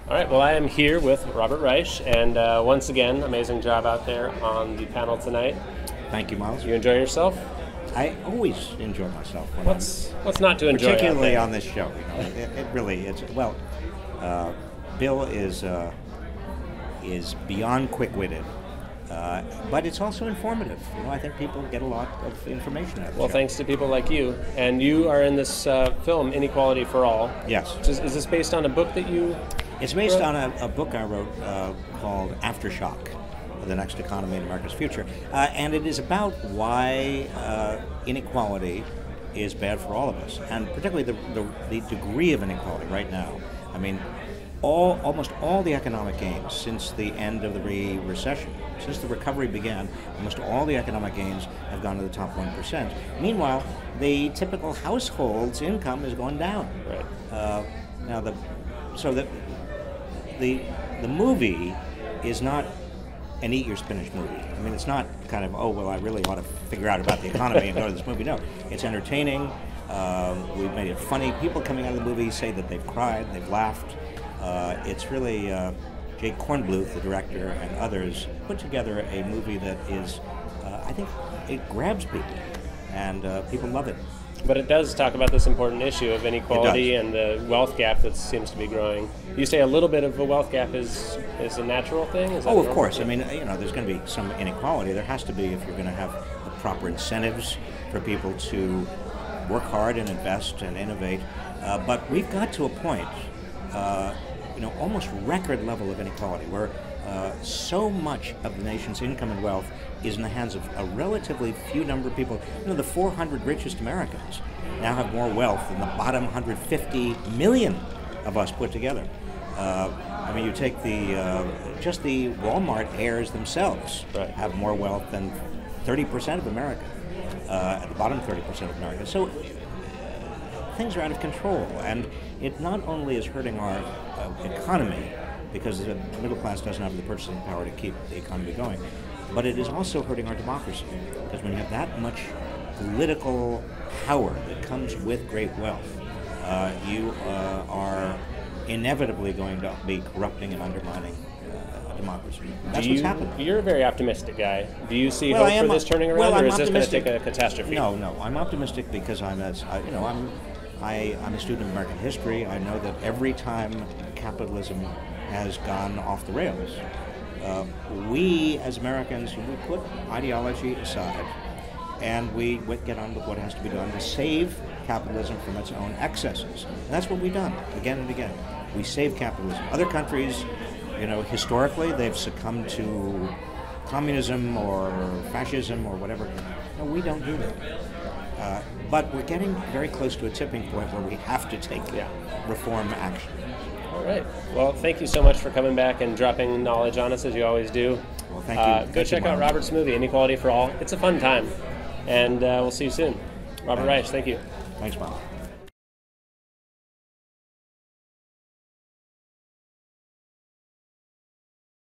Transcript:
All right, well, I am here with Robert Reich, and once again, amazing job out there on the panel tonight. Thank you, Miles. You enjoy yourself? I always enjoy myself. What's not to enjoy? Particularly on this show. You know, it really is. Well, Bill is beyond quick-witted, but it's also informative. You know, I think people get a lot of information out of the Well, show. thanks to people like you. And you are in this film, Inequality for All. Yes. Is this based on a book that you It's based wrote? on a book I wrote called Aftershock, The Next Economy in America's Future. And it is about why inequality is bad for all of us, and particularly the degree of inequality right now. I mean, almost all the economic gains since the end of the recession, since the recovery began, almost all the economic gains have gone to the top 1%. Meanwhile, the typical household's income is going down. Right. Now, the movie is not an eat your spinach movie. I mean, it's not kind of, oh, well, I really ought to figure out about the economy and go to this movie. No, it's entertaining. We've made it funny. People coming out of the movie say that they've cried, they've laughed. It's really Jake Kornbluth, the director, and others put together a movie that is, I think, it grabs people, and people love it. But it does talk about this important issue of inequality and the wealth gap that seems to be growing. You say a little bit of a wealth gap is a natural thing? Is that Oh, of normal? course. I mean, you know, there's going to be some inequality. There has to be if you're going to have the proper incentives for people to work hard and invest and innovate. But we've got to a point, you know, almost record level of inequality where so much of the nation's income and wealth is in the hands of a relatively few number of people. You know, the 400 richest Americans now have more wealth than the bottom 150 million of us put together. I mean, you take just the Walmart heirs themselves have more wealth than 30% of America, at the bottom 30% of America. So things are out of control, and it not only is hurting our economy, because the middle class doesn't have the purchasing power to keep the economy going, but it is also hurting our democracy, because when you have that much political power that comes with great wealth, you are inevitably going to be corrupting and undermining democracy. That's what's happened. You're a very optimistic guy. Do you see hope for this turning around, or is this going to take a catastrophe? No, I'm optimistic because I'm a student of American history. I know that every time capitalism has gone off the rails, we as Americans, we put ideology aside and we get on with what has to be done to save capitalism from its own excesses. And that's what we've done again and again. We save capitalism. Other countries, you know, historically they've succumbed to communism or fascism or whatever. No, we don't do that. But we're getting very close to a tipping point where we have to take reform action. All right. Well, thank you so much for coming back and dropping knowledge on us, as you always do. Well, thank you. Go check out Robert's movie, Inequality for All. It's a fun time. And we'll see you soon. Robert Reich, thank you. Thanks, Bob.